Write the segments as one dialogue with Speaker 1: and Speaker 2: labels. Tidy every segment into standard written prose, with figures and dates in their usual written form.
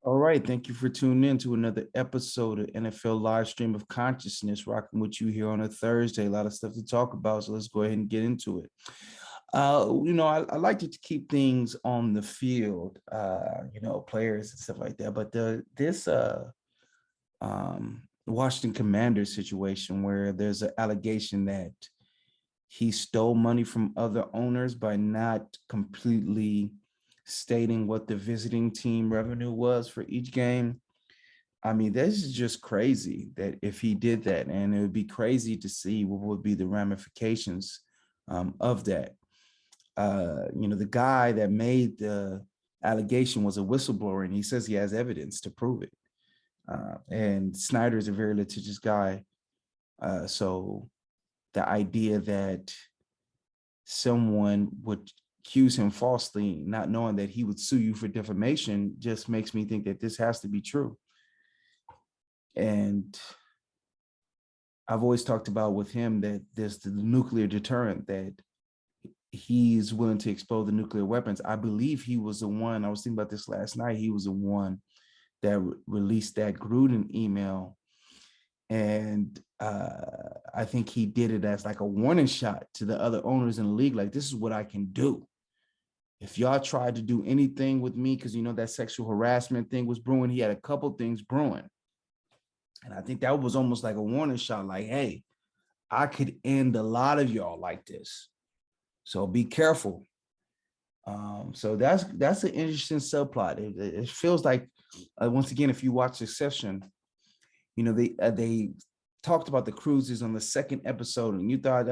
Speaker 1: All right, thank you for tuning in to another episode of NFL Live Stream of Consciousness, rocking with you here on a Thursday. A lot of stuff to talk about, so let's go ahead and get into it. I like to keep things on the field, players and stuff like that. But this Washington Commanders situation where there's an allegation that he stole money from other owners by not completely stating what the visiting team revenue was for each game. I mean, this is just crazy that if he did that, and it would be crazy to see what would be the ramifications of that. The guy that made the allegation was a whistleblower, and he says he has evidence to prove it. And Snyder is a very litigious guy. So the idea that someone would accuse him falsely, not knowing that he would sue you for defamation, just makes me think that this has to be true. And I've always talked about with him that there's the nuclear deterrent, that he's willing to expose the nuclear weapons. I believe he was the one, I was thinking about this last night, he was the one that released that Gruden email. And I think he did it as like a warning shot to the other owners in the league. Like, this is what I can do. If y'all tried to do anything with me, because that sexual harassment thing was brewing, he had a couple things brewing. And I think that was almost like a warning shot, like, hey, I could end a lot of y'all like this. So be careful. So that's an interesting subplot. It feels like, once again, if you watch Succession, they talked about the Cruises on the second episode, and you thought,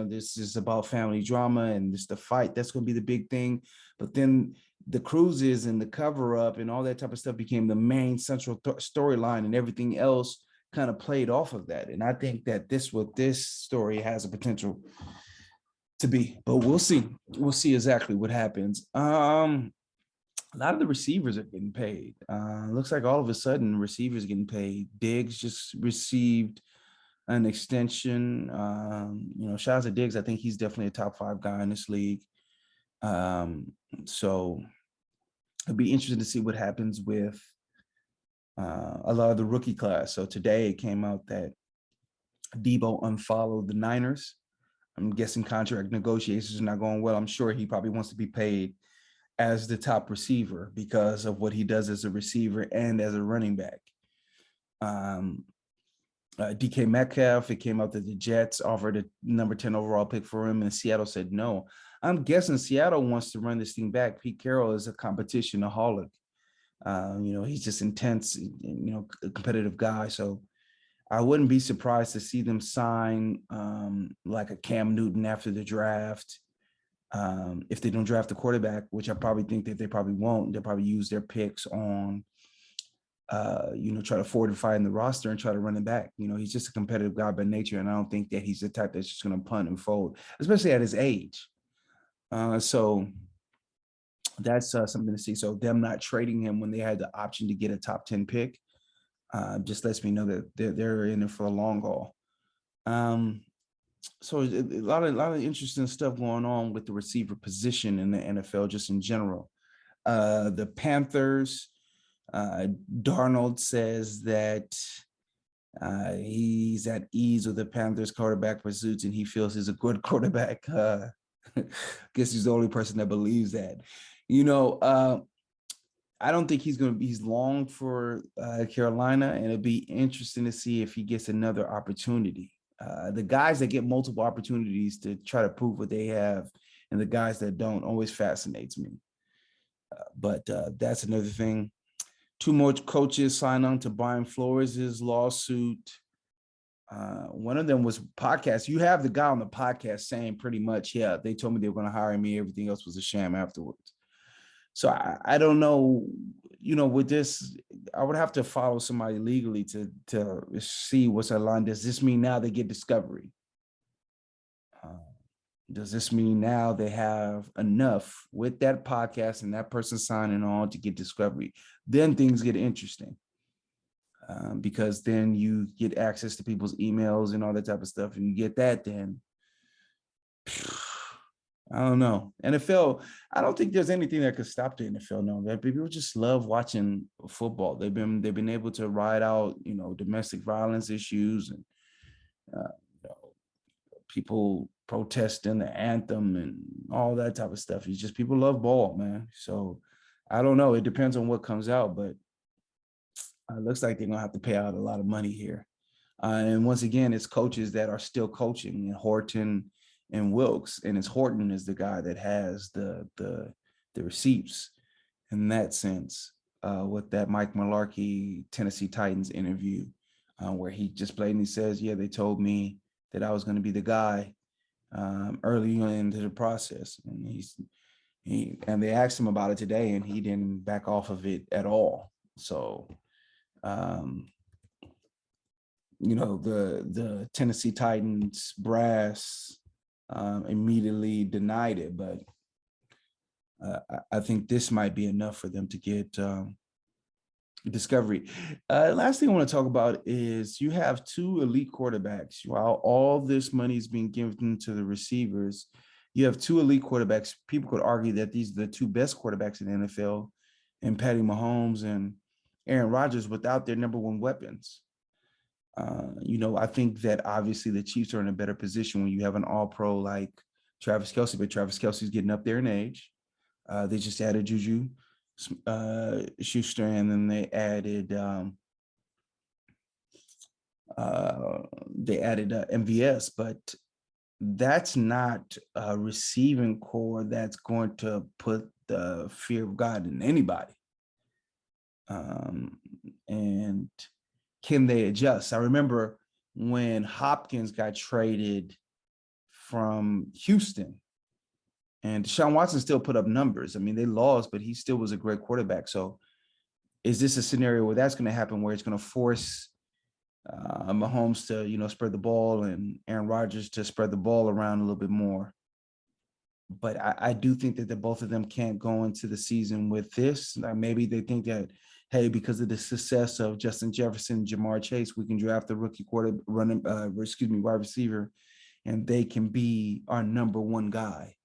Speaker 1: this is about family drama and this the fight that's going to be the big thing. But then the Cruises and the cover up and all that type of stuff became the main central storyline, and everything else kind of played off of that. And I think that this story has a potential to be, but we'll see. We'll see exactly what happens. A lot of the receivers are getting paid. Looks like all of a sudden receivers are getting paid. Diggs just received an extension. Shout out to Diggs. I think he's definitely a top 5 guy in this league. So it'll be interesting to see what happens with a lot of the rookie class. So today it came out that Debo unfollowed the Niners. I'm guessing contract negotiations are not going well. I'm sure he probably wants to be paid as the top receiver because of what he does as a receiver and as a running back. DK Metcalf, it came out that the Jets offered a number 10 overall pick for him, and Seattle said no. I'm guessing Seattle wants to run this thing back. Pete Carroll is a competitionaholic. He's just intense, a competitive guy. So I wouldn't be surprised to see them sign like a Cam Newton after the draft. If they don't draft a quarterback, which I probably think that they probably won't, they'll probably use their picks on, try to fortify in the roster and try to run it back. He's just a competitive guy by nature, and I don't think that he's the type that's just going to punt and fold, especially at his age. So that's something to see. So them not trading him when they had the option to get a top 10 pick just lets me know that they're in it for a long haul. So a lot of interesting stuff going on with the receiver position in the NFL, just in general. The Panthers, Darnold says that he's at ease with the Panthers quarterback pursuits, and he feels he's a good quarterback. I guess he's the only person that believes that. I don't think he's long for Carolina, and it'd be interesting to see if he gets another opportunity. The guys that get multiple opportunities to try to prove what they have, and the guys that don't, always fascinates me. But that's another thing. 2 more coaches signed on to Brian Flores' lawsuit. One of them was podcast. You have the guy on the podcast saying pretty much, yeah, they told me they were going to hire me. Everything else was a sham afterwards. So I don't know, with this, I would have to follow somebody legally to see what's that line. Does this mean now they get discovery? Does this mean now they have enough with that podcast and that person signing on to get discovery? Then things get interesting. Because then you get access to people's emails and all that type of stuff, and you get that, then I don't know. NFL, I don't think there's anything that could stop the NFL. No, that people just love watching football. They've been able to ride out, domestic violence issues and you know, people protesting the anthem and all that type of stuff. It's just people love ball, man. So I don't know. It depends on what comes out, but it looks like they're gonna have to pay out a lot of money here. And once again, it's coaches that are still coaching, and Horton and Wilkes, and it's Horton is the guy that has the receipts in that sense. With that Mike Mularkey Tennessee Titans interview, where he just blatantly says, "Yeah, they told me that I was going to be the guy early into the process," and they asked him about it today, and he didn't back off of it at all. So. Um, the Tennessee Titans brass immediately denied it, but I think this might be enough for them to get discovery. Last thing I want to talk about is you have two elite quarterbacks. While all this money is being given to the receivers, you have two elite quarterbacks. People could argue that these are the two best quarterbacks in the NFL, and Patty Mahomes and Aaron Rodgers, without their number one weapons. I think that obviously the Chiefs are in a better position when you have an all-pro like Travis Kelce, but Travis Kelce's getting up there in age. They just added Juju Schuster, and then they added MVS, but that's not a receiving core that's going to put the fear of God in anybody. And can they adjust? I remember when Hopkins got traded from Houston, and Deshaun Watson still put up numbers. I mean, they lost, but he still was a great quarterback. So is this a scenario where that's going to happen, where it's going to force Mahomes to, spread the ball, and Aaron Rodgers to spread the ball around a little bit more? But I do think that the both of them can't go into the season with this. Maybe they think that, hey, because of the success of Justin Jefferson, Jamar Chase, we can draft the rookie wide receiver, and they can be our number one guy.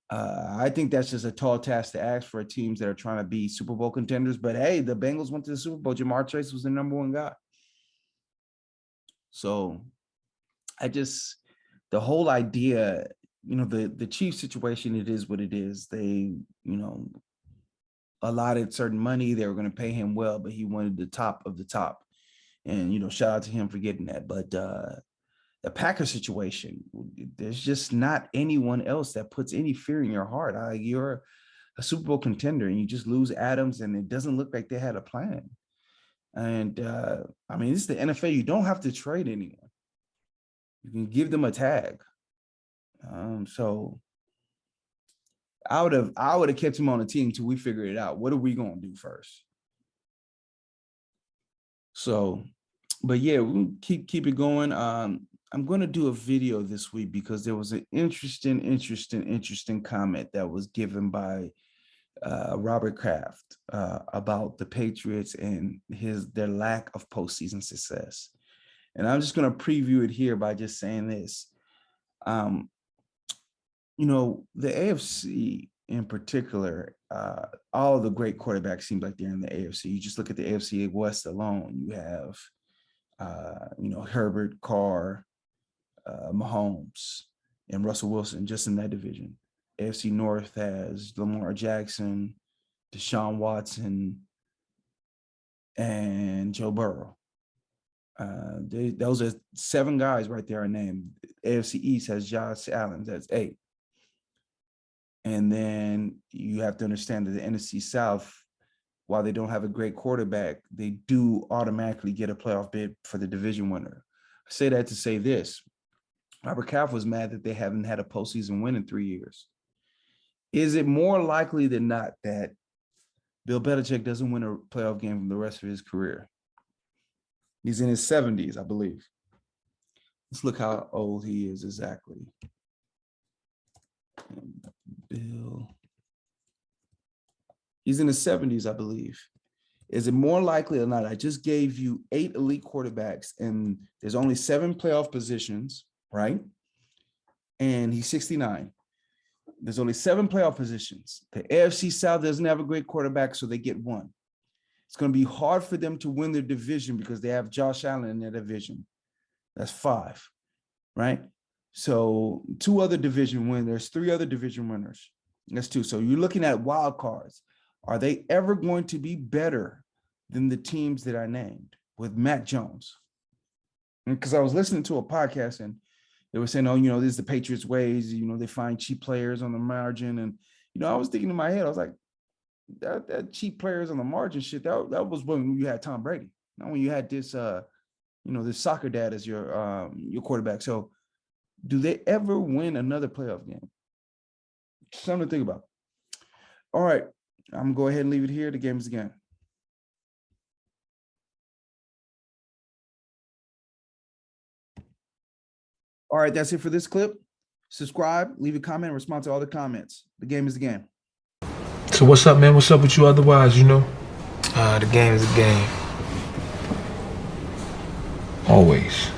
Speaker 1: I think that's just a tall task to ask for teams that are trying to be Super Bowl contenders. But hey, the Bengals went to the Super Bowl. Jamar Chase was the number one guy. So the whole idea, the Chiefs situation, it is what it is. They, allotted certain money. They were going to pay him well, but he wanted the top of the top. And, shout out to him for getting that. But the Packers situation, there's just not anyone else that puts any fear in your heart. You're a Super Bowl contender, and you just lose Adams, and it doesn't look like they had a plan. And this is the NFL. You don't have to trade anyone. You can give them a tag. So I would have kept him on the team till we figure it out. What are we gonna do first? So, but yeah, we'll keep it going. I'm gonna do a video this week because there was an interesting comment that was given by Robert Kraft about the Patriots and their lack of postseason success. And I'm just gonna preview it here by just saying this. The AFC in particular, all the great quarterbacks seem like they're in the AFC. You just look at the AFC West alone. You have, Herbert, Carr, Mahomes, and Russell Wilson just in that division. AFC North has Lamar Jackson, Deshaun Watson, and Joe Burrow. Those are 7 guys right there are named. AFC East has Josh Allen. That's 8. And then you have to understand that the NFC South, while they don't have a great quarterback, they do automatically get a playoff bid for the division winner. I say that to say this. Robert Kraft was mad that they haven't had a postseason win in 3 years. Is it more likely than not that Bill Belichick doesn't win a playoff game for the rest of his career? He's in his 70s, I believe. Let's look how old he is exactly. Bill. He's in his 70s, I believe. Is it more likely or not? I just gave you 8 elite quarterbacks, and there's only 7 playoff positions, right? And he's 69. There's only 7 playoff positions. The AFC South doesn't have a great quarterback, so they get 1. It's going to be hard for them to win their division because they have Josh Allen in their division. That's 5, right? So 2 other division winners. There's 3 other division winners. That's 2. So you're looking at wild cards. Are they ever going to be better than the teams that I named with Mac Jones? Because I was listening to a podcast and they were saying, oh, this is the Patriots' ways. They find cheap players on the margin. And, I was thinking in my head, I was like, that cheap players on the margin shit, that was when you had Tom Brady. Not when you had this, this soccer dad as your quarterback. So do they ever win another playoff game? Something to think about. All right. I'm going to go ahead and leave it here. The game is again. All right, that's it for this clip. Subscribe, leave a comment, and respond to all the comments. The game is the game.
Speaker 2: So what's up, man? What's up with you otherwise,
Speaker 3: The game is a game.
Speaker 2: Always.